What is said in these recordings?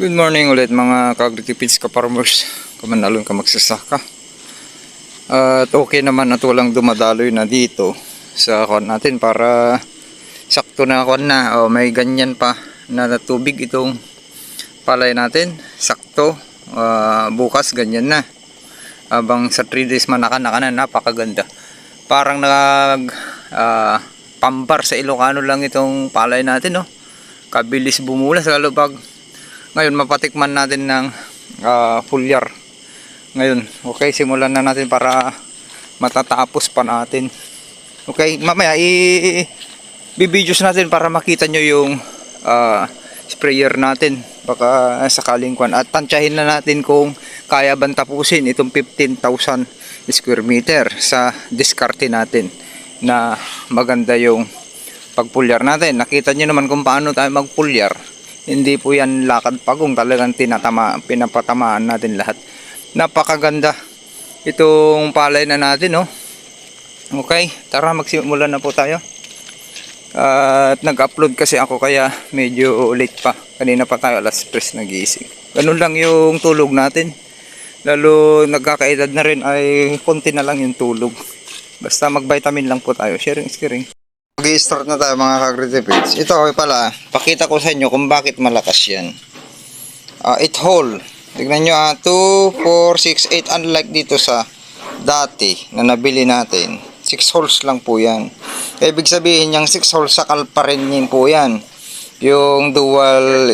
Good morning ulit mga ka-agri-tipids ka-farmers. Kumanalon ka magsasaka. At okay naman at walang dumadaloy na dito sa kuwan natin para sakto na kuwan na. May ganyan pa na tubig itong palay natin. Sakto. Bukas ganyan na. Abang sa 3 days manaka-naka na, napakaganda. Parang pambar sa Ilocano lang itong palay natin, no? Kabilis bumulas lalo pag ngayon mapatikman natin ng foliar. Ngayon, okay, simulan na natin para matatapos pa natin. Okay, mamaya i-videos natin para makita nyo yung sprayer natin. Baka sakaling kwan. At tansyahin na natin kung kaya bang tapusin itong 15,000 square meter sa diskarte natin na maganda yung pagpulyar natin. Nakita nyo naman kung paano tayo magpulyar. Hindi po yan lakad pagong, talagang pinapatamaan natin lahat. Napakaganda itong palay na natin, no? Okay, tara magsimula na po tayo. At nag-upload kasi ako kaya medyo late pa. Kanina pa tayo alas 3 nagising. Ganun lang yung tulog natin. Lalo nagkakaedad na rin ay konti na lang yung tulog. Basta mag-vitamin lang po tayo. Sharing is caring. Mag-i-start na tayo mga ka-agri-tipids. Ito okay pala, pakita ko sa inyo kung bakit malakas yan. 8 hole. Tignan nyo 2, 4, 6, 8. Unlike dito sa dati na nabili natin, 6 holes lang po yan. Ibig sabihin yung 6 holes sakal pa rin yun po yan. Yung dual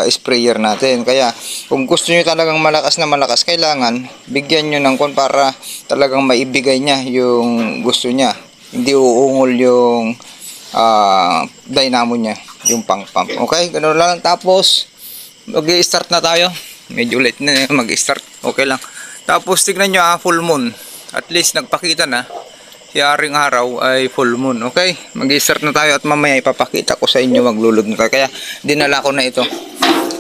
sprayer natin. Kaya kung gusto nyo talagang malakas na malakas, kailangan bigyan nyo ng kon para talagang maibigay niya yung gusto niya. Hindi uungol yung dynamo niya, yung pump. Okay, ganoon lang. Tapos mag-i-start na tayo. Medyo late na mag-i-start. Okay lang. Tapos tignan nyo full moon. At least nagpakita na. Si aring araw ay full moon. Okay, mag-i-start na tayo at mamaya ipapakita ko sa inyo maglulod na tayo. Kaya dinala ko na ito.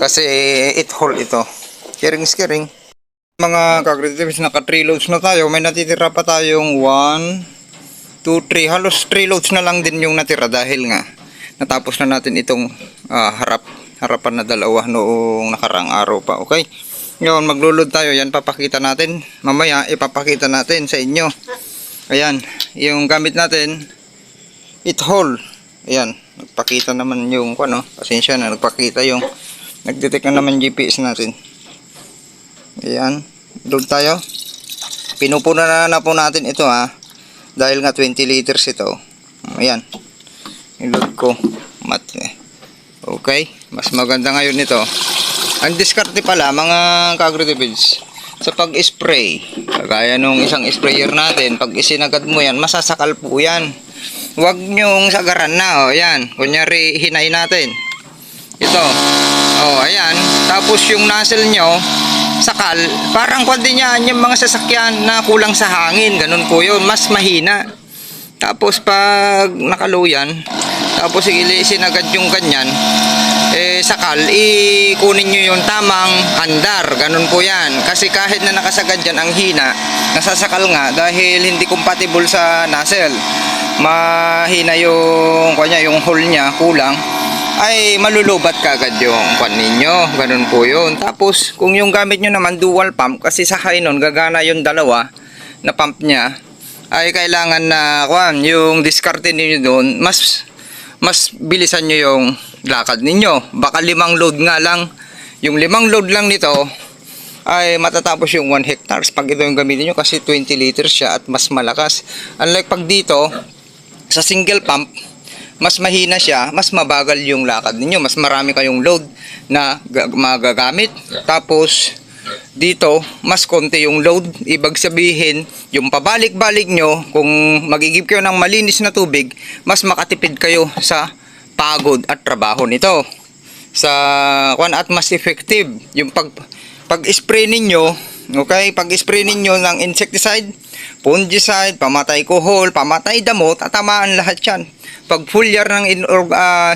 Kasi 8 hole ito. Sharing. Mga ka-agri-tipids, naka 3 loads na tayo. May natitira pa tayong 1, 2, 3, halos 3 loads na lang din yung natira dahil nga natapos na natin itong harapan na dalawa noong nakarang araw pa. Okay, ngayon maglulod tayo. Yan papakita natin mamaya, ipapakita natin sa inyo. Ayan, yung gamit natin 8 hole. Ayan, nagpakita naman yung pasensya na, nagpakita yung nagdetect na naman GPS natin. Ayan, load tayo. Pinupuna na po natin ito dahil nga 20 liters ito. Ayan, i-load ko. Okay, mas maganda ngayon nito. Ang diskarte pala mga ka-agri-tipids, sa pag-spray, kagaya nung isang sprayer natin, pag isinagad mo yan, masasakal po yan. Huwag nyong sagaran na. Ayan, kunyari hinay natin ito. Ayan, tapos yung nozzle nyo sakal, parang pwede niya yung mga sasakyan na kulang sa hangin, ganun po yun, mas mahina. Tapos pag nakaluyan, tapos isinagad yung ganyan, sakal, kunin nyo yung tamang andar, ganun po yan. Kasi kahit na nakasagad yan ang hina, nasasakal nga dahil hindi compatible sa nozzle. Mahina yung hole niya, kulang, ay malulubat kagad yung kwan ninyo. Ganun po yun. Tapos kung yung gamit nyo naman dual pump, kasi sa high nun gagana yung dalawa na pump nya, ay kailangan na yung diskarte ninyo doon, mas bilisan nyo yung lakad ninyo. Baka 5 load nga lang. Yung 5 load lang nito ay matatapos yung 1 hectares pag ito yung gamitin nyo, kasi 20 liters siya at mas malakas. Unlike pag dito sa single pump, mas mahina siya, mas mabagal yung lakad ninyo, mas marami kayong load na magagamit. Tapos dito mas konti yung load. Ibig sabihin yung pabalik-balik nyo, kung magigib kayo ng malinis na tubig, mas makatipid kayo sa pagod at trabaho nito at mas effective yung pag-spray ninyo. Okay, pag-spray ninyo ng insecticide, fungicide, pamatay kuhol, pamatay damo, tatamaan lahat yan. Pag foliar ng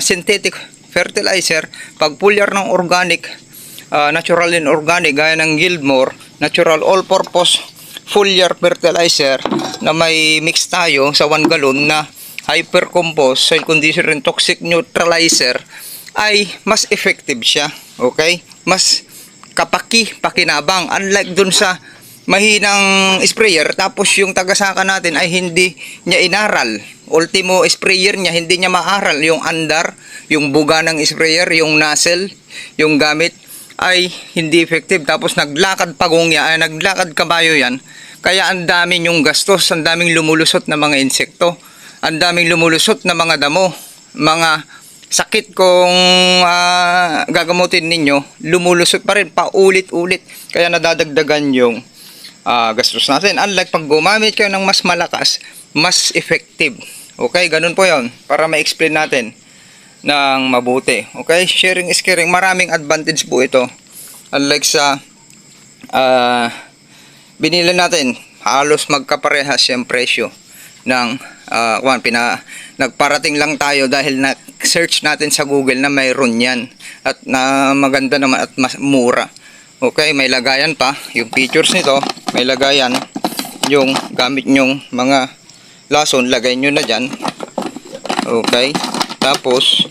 synthetic fertilizer, pag foliar ng organic, natural and organic, gaya ng Gilmore natural all-purpose foliar fertilizer na may mix tayo sa 1 gallon na hyper compost, soil conditioner and toxic neutralizer, ay mas effective siya. Okay? mas pakinabang. Unlike dun sa mahinang sprayer, tapos yung tagasaka natin ay hindi niya inaral. Ultimo sprayer niya, hindi niya maaral. Yung andar, yung buga ng sprayer, yung nozzle, yung gamit ay hindi effective. Tapos naglakad pagong yan, naglakad kabayo yan. Kaya ang dami yung gastos, ang daming lumulusot na mga insekto, ang daming lumulusot na mga damo, mga sakit kung gagamutin ninyo, lumulusot pa rin, paulit-ulit. Kaya nadadagdagan yung gastos natin. Unlike pag gumamit kayo ng mas malakas, mas effective. Okay, ganun po yon para ma-explain natin ng mabuti. Okay, sharing is caring. Maraming advantage po ito. Unlike sa binili natin, halos magkaparehas yung presyo ng nagparating lang tayo dahil na-search natin sa Google na mayroon yan at na maganda naman at mas mura. Okay, may lagayan pa yung features nito, may lagayan yung gamit nyong mga lason, lagay nyo na dyan. Okay, tapos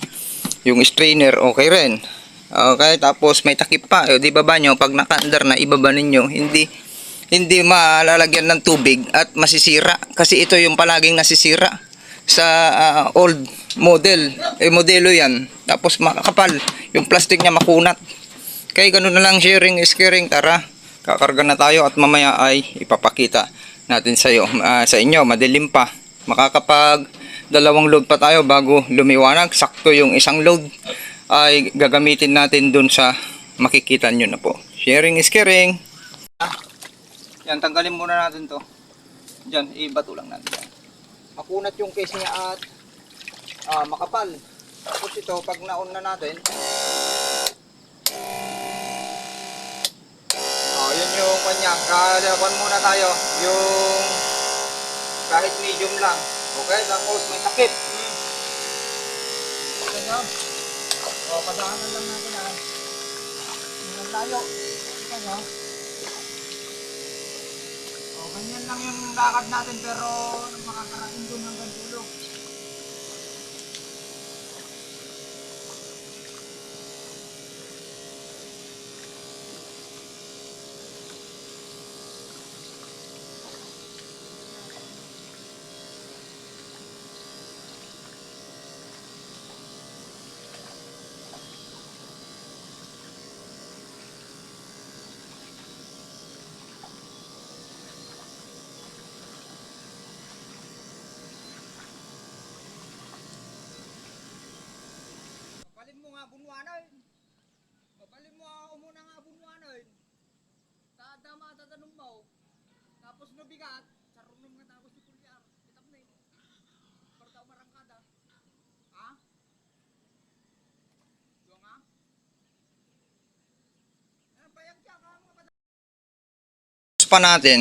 yung strainer okay rin. Okay, tapos may takip pa, di baba nyo pag naka-under na, ibaba ninyo, hindi malalagyan ng tubig at masisira kasi ito yung palaging nasisira sa old model, modelo yan, tapos makakapal yung plastic niya, makunat. Kaya ganun na lang, sharing is caring. Tara, kakarga na tayo at mamaya ay ipapakita natin sa inyo, madilim pa, makakapag dalawang load pa tayo bago lumiwanag. Sakto yung isang load ay gagamitin natin dun sa makikita nyo na po. Sharing is caring. Yan, tanggalin muna natin to. Diyan, ibato lang natin yan. Makunat yung case niya at makapal. Tapos ito, pag naon na natin, yun yung kanya. Kalaban muna tayo. Yung kahit medium lang. Okay, tapos may takip. Ganyan. Padaanan lang natin yan. Yung layo. Ganyan. Ganyan lang yung lakad natin pero makakarating doon hanggang dulo. Bunwanan. Mabalin mo muna nga bunwanan. Tadama tatanong mo. Tapos nabigat. Sarunong nga tapos si Pulyar. Kitap na eh. Parta umarangkada. Ha? Yung nga? Bayag siya ka mga pa natin.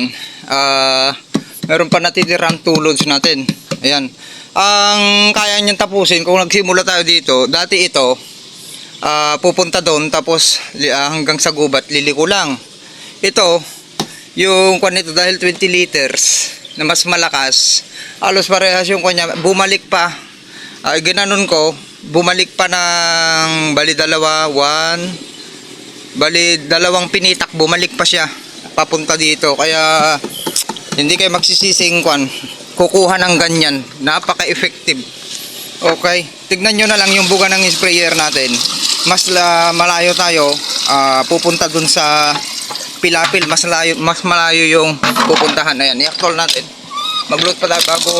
Meron pa natitirang tulods natin. Ayan. Ang kaya niyang tapusin kung nagsimula tayo dito. Dati ito pupunta doon tapos hanggang sa gubat liliko lang. Ito yung kwan nito dahil 20 liters na mas malakas, halos parehas yung kanya, bumalik pa. Ginanon ko, bumalik pa ng bali dalawang pinitak, bumalik pa siya papunta dito. Kaya hindi kayo magsisising kwan kukuha ng ganyan, napaka-effective. Okay, tignan nyo na lang yung buga ng sprayer natin. Mas malayo tayo, pupunta dun sa pilapil, mas malayo yung pupuntahan. Ayan, i-actual natin. Mag-load pa tayo bago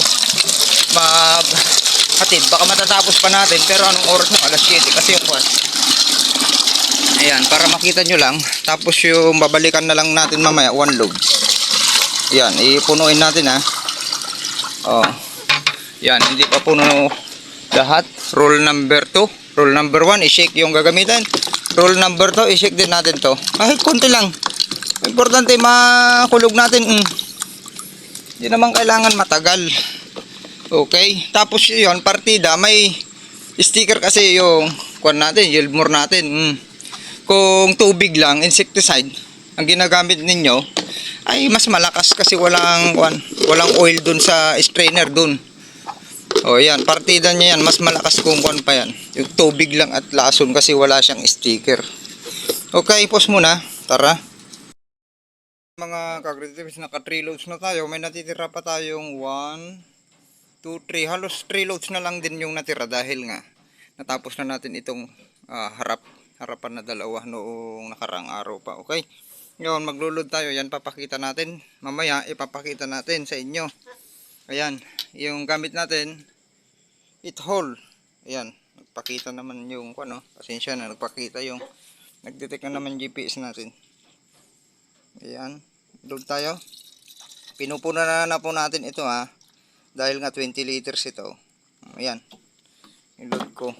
mag-hatid. Baka matatapos pa natin, pero anong oras na? Alas 7 kasi yung kwan. Ayan, para makita nyo lang. Tapos yung babalikan na lang natin mamaya, one load. Ayan, ipunuin natin ha. Yan, hindi pa puno lahat. Rule number 2. Rule number 1, i-shake yung gagamitin. Rule number 2, i-shake din natin to. Kahit konti lang. Importante makulog natin. Hindi naman kailangan matagal. Okay. Tapos yun, partida, may sticker kasi yung kwan natin, Yieldmore natin. Kung tubig lang, insecticide, ang ginagamit ninyo, ay mas malakas kasi walang oil dun sa strainer dun. O yan, partida niya yan, mas malakas kung kwan pa yan. Yung tubig lang at lason kasi wala siyang sticker. Okay, pause muna. Tara. Mga kagretibs, naka 3 loads na tayo. May natitira pa tayong 1, 2, 3. Halos 3 loads na lang din yung natira dahil nga natapos na natin itong harapan na dalawa noong nakarang araw pa. Okay. Ngayon maglulod tayo. Yan papakita natin. Mamaya ipapakita natin sa inyo. Ayan. Yung gamit natin, it hole. Ayan. Nagpakita naman yung ano. Pasensya na. Nagpakita yung nagdetect na naman GPS natin. Ayan, load tayo. Pinupuna na po natin ito dahil nga 20 liters ito. Ayan, i-load ko.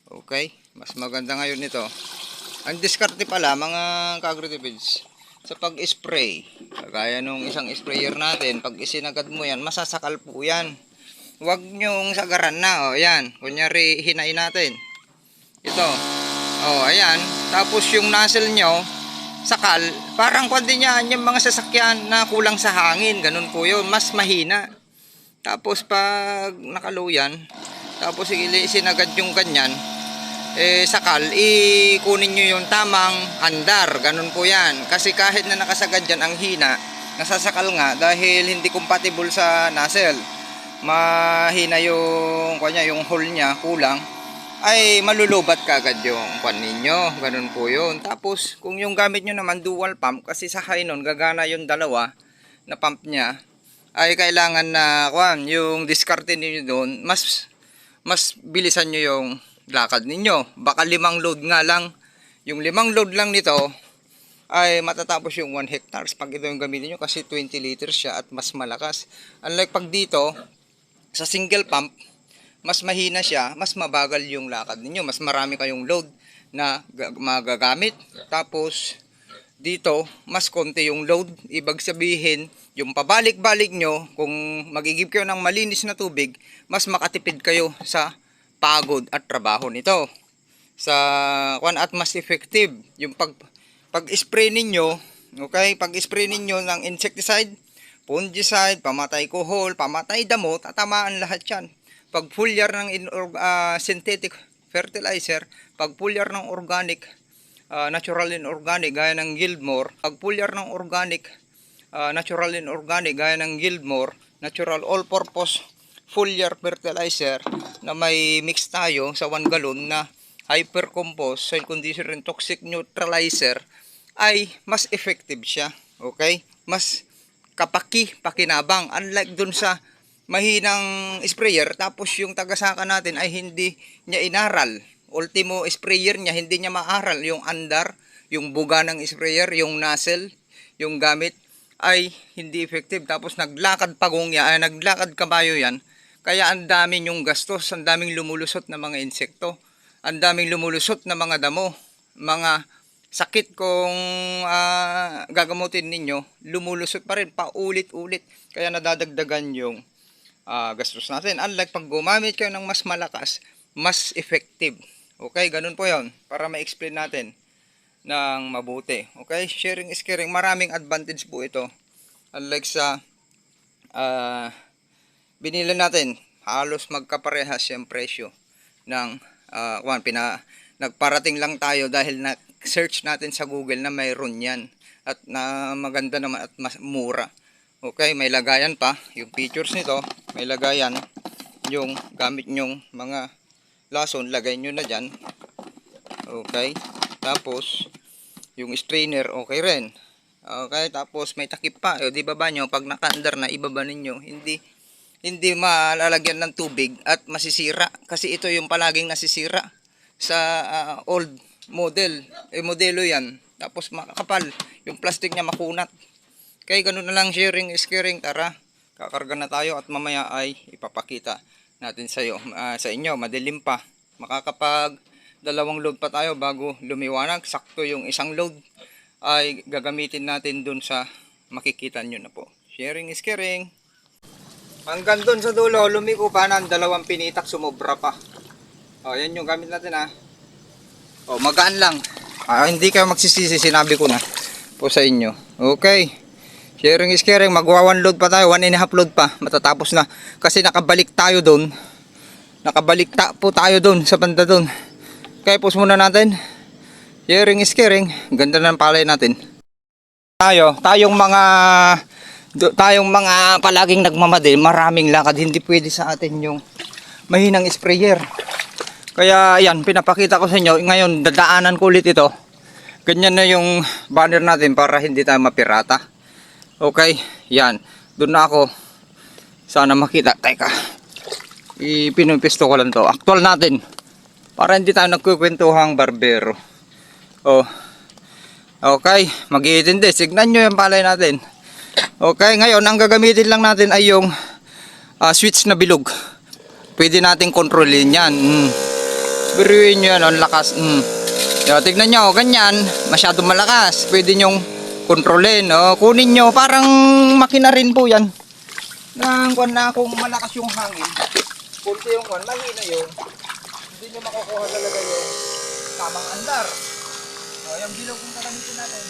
Okay, mas maganda ngayon ito. Ang diskarte pala mga kagretibs, sa pag-spray, kagaya nung isang sprayer natin, pag isinagad mo yan, masasakal po yan. Huwag nyong sagaran na. Ayan, kunyari hinain natin. Ito. Ayan. Tapos yung nozzle nyo, sakal, parang kundi niya yung mga sasakyan na kulang sa hangin, ganun po yun, mas mahina. Tapos pag nakalow yan, tapos isinagad yung ganyan, sakal, ikunin nyo yung tamang andar, ganun po yan. Kasi kahit na nakasagad yan, ang hina, nasasakal nga dahil hindi compatible sa nozzle. Mahina yung hole niya, kulang, ay malulubat kagad yung kwan ninyo. Ganun po yun. Tapos kung yung gamit nyo naman dual pump, kasi sa Hainon gagana yung dalawa na pump nya, ay kailangan na yung diskarte ninyo doon, mas bilisan nyo yung lakad ninyo. Baka 5 load nga lang, yung 5 load lang nito ay matatapos yung 1 hectares pag ito yung gamitin nyo, kasi 20 liters siya at mas malakas. Unlike pag dito sa single pump, mas mahina siya, mas mabagal yung lakad ninyo, mas marami kayong load na magagamit. Tapos dito, mas konti yung load. Ibig sabihin, yung pabalik-balik nyo, kung magigib kayo ng malinis na tubig, mas makatipid kayo sa pagod at trabaho nito. At mas effective yung pag-spray ninyo, okay? Pag-spray ninyo ng insecticide, fungicide, pamatay kuhol, pamatay damo, tatamaan lahat yan. Pag foliar ng synthetic fertilizer, pag foliar ng organic, natural and organic gaya ng Guildmore, pag foliar ng organic, natural and organic gaya ng Guildmore, natural all-purpose foliar fertilizer na may mix tayo sa 1 gallon na hypercompost, soil conditioner and toxic neutralizer, ay mas effective siya. Okay? Mas pakinabang. Unlike dun sa mahinang sprayer, tapos yung tagasaka natin ay hindi niya inaral. Ultimo sprayer niya, hindi niya maaral. Yung andar, yung buga ng sprayer, yung nozzle, yung gamit ay hindi effective. Tapos naglakad naglakad kabayo yan. Kaya ang daming yung gastos, ang daming lumulusot na mga insekto, ang daming lumulusot na mga damo, mga sakit kung gagamutin ninyo, lumulusot pa rin, paulit-ulit. Kaya nadadagdagan yung gastos natin. Unlike pag gumamit kayo ng mas malakas, mas effective. Okay, ganun po yon, para ma-explain natin ng mabuti. Okay, sharing is caring. Maraming advantage po ito. Unlike sa binili natin, halos magkaparehas yung presyo ng nagparating lang tayo dahil na-search natin sa Google na mayroon yan. At na maganda naman at mas mura. Okay, may lagayan pa. Yung features nito, may lagayan. Yung gamit nyong mga lason, lagay nyo na dyan. Okay. Tapos, yung strainer, okay rin. Okay, tapos may takip pa. Di baba nyo, pag naka-under na, ibaba ninyo. Hindi malalagyan ng tubig at masisira. Kasi ito yung palaging nasisira sa old model. Modelo yan. Tapos makakapal. Yung plastic niya makunat. Kaya ganun na lang, sharing is caring. Tara, kakarga na tayo at mamaya ay ipapakita natin sa inyo. Madilim pa. Makakapag 2 load pa tayo bago lumiwanag. Sakto yung 1 load ay gagamitin natin dun sa makikita nyo na po. Sharing is caring. Hanggang dun sa dulo, lumiko pa ng 2 pinitak, sumobra pa. Yan yung gamit natin magaan lang. Hindi kayo magsisisi, sinabi ko na po sa inyo. Okay. Sharing is caring, magwa 1 load pa tayo, 1.5 load pa, matatapos na. Kasi nakabalik tayo doon. Po tayo doon, sa banda doon. Kaya pause muna natin. Hearing is caring. Ganda ng palay natin. Tayong mga palaging nagmamadali, maraming lakad, hindi pwede sa atin yung mahinang sprayer. Kaya yan, pinapakita ko sa inyo. Ngayon, dadaanan ko ulit ito. Ganyan na yung banner natin para hindi tayo mapirata. Okay, yan. Doon na ako. Sana makita. Teka, ipinumpisto ko lang to. Actual natin. Para hindi tayo nagkukwentuhang barbero. Oh. Okay, mag-iintindi. Signan nyo yung palay natin. Okay, ngayon, ang gagamitin lang natin ay yung switch na bilog. Pwede natin kontrolin yan. Biruin nyo yan, ang lakas. Tignan nyo, ganyan, masyadong malakas. Pwede nyong kontrolin. Kunin nyo, parang makina rin po yan. Kung malakas yung hangin, kunti yung mahina yun, hindi nyo makukuha talaga yung tamang andar. Yung bilog kung kakamitin natin.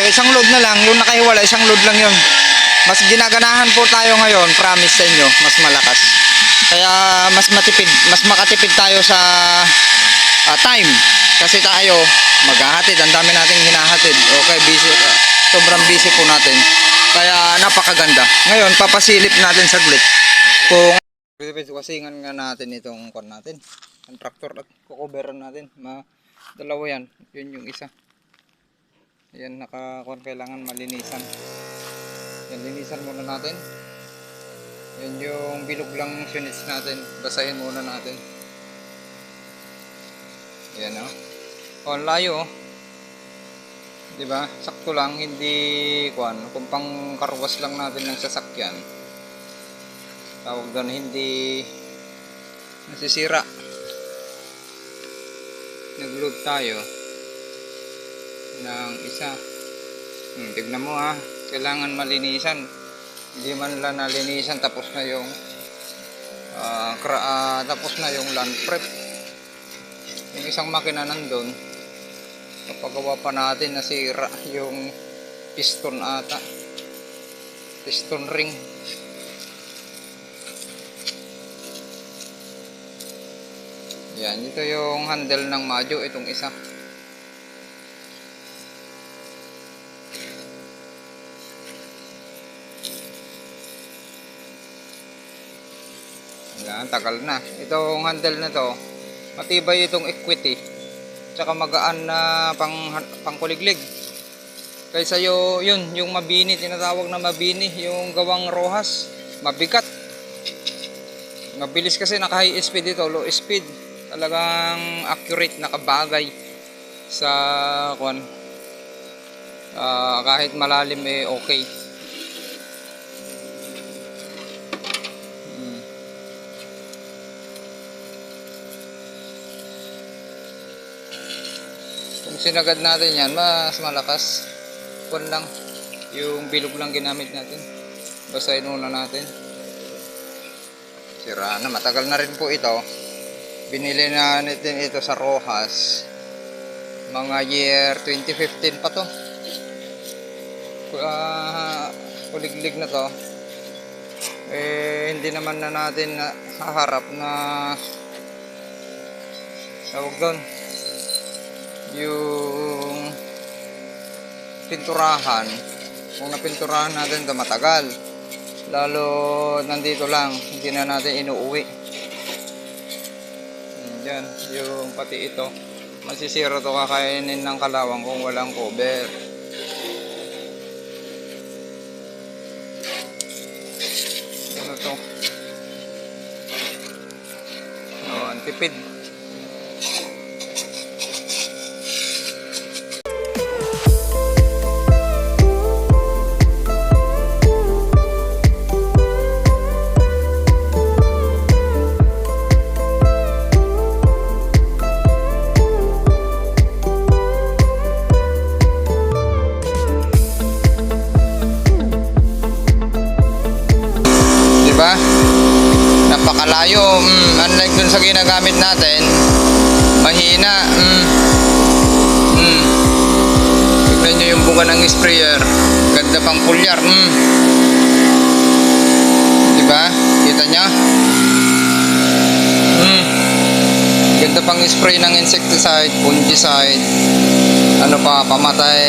Isang load na lang, yung nakahiwala, isang load lang yun. Mas ginaganahan po tayo ngayon, promise sa inyo, mas malakas. Kaya mas matipid, mas makatipid tayo sa time. Kasi tayo maghahatid, ang dami nating hinahatid. Okay, busy, sobrang busy po natin. Kaya napakaganda. Ngayon, papasilip natin saglit. Kung kasingan nga natin itong kon natin, ang tractor at kukuberan natin. Dalawa yan, yun yung isa. Ayan, kailangan malinisan. Yan, linisan muna natin. Yan yung bilog lang units natin. Basahin muna natin. Ayan ang layo diba? Sakto lang, hindi kung pang karwas lang natin ng sasakyan. Tawag doon, hindi nasisira. nag-load tayo ng isa. Tignan mo ha, kailangan malinisan. Hindi man lang nalinisan, tapos na yung tapos na yung land prep. Yung isang makina nandun, kapagawa pa natin, nasira yung piston ata, piston ring. Yan, ito yung handle ng Majo, itong isa. Yan, tagal na. Itong handle na to, matibay itong equity. Tsaka magaan na pangkuliglig. Kaysa yun, yung mabini, tinatawag na mabini, yung gawang rohas, mabigat. Mabilis kasi naka-high speed ito, low speed. Talagang accurate, nakabagay sa kahit malalim okay. Kung sinagad natin yan, mas malakas. Lang yung bilog lang ginamit natin. Basahin muna natin. Sira na, matagal na rin po ito. Binili na natin ito sa Rojas, mga year 2015 pa to. Kuliglig na to. Hindi naman na natin haharap na tawag doon, yung pinturahan. Kung napinturahan natin ito, matagal. Lalo nandito lang, hindi na natin inuuwi. Yan, yung pati ito, masisira to, kakainin ng kalawang kung walang cover. Ano to? Tipid. Diba? Napakalayo. Unlike dun sa ginagamit natin, mahina. Tignan nyo yung bunga ng sprayer, ganda pang pulyar. Diba? Kita nyo? Ganda pang spray ng insecticide, fungicide, ano pa, pamatay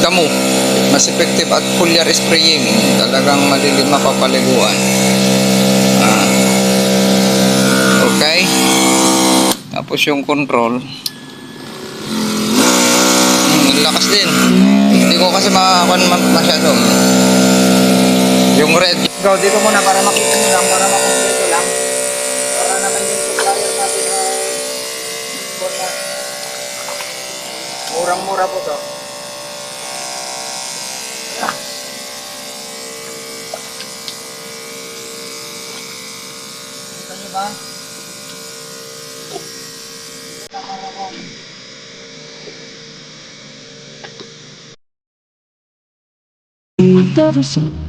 damo. Mas effective at foliar spraying. Talagang malilim mapapaliguan. Okay. Tapos yung control, lakas din. Hindi ko kasi masyado. Yung red, go dito muna para makita nyo lang, para makumpleto lang, para naman yung supplier natin murang-mura po to. Kita nyo ba? Never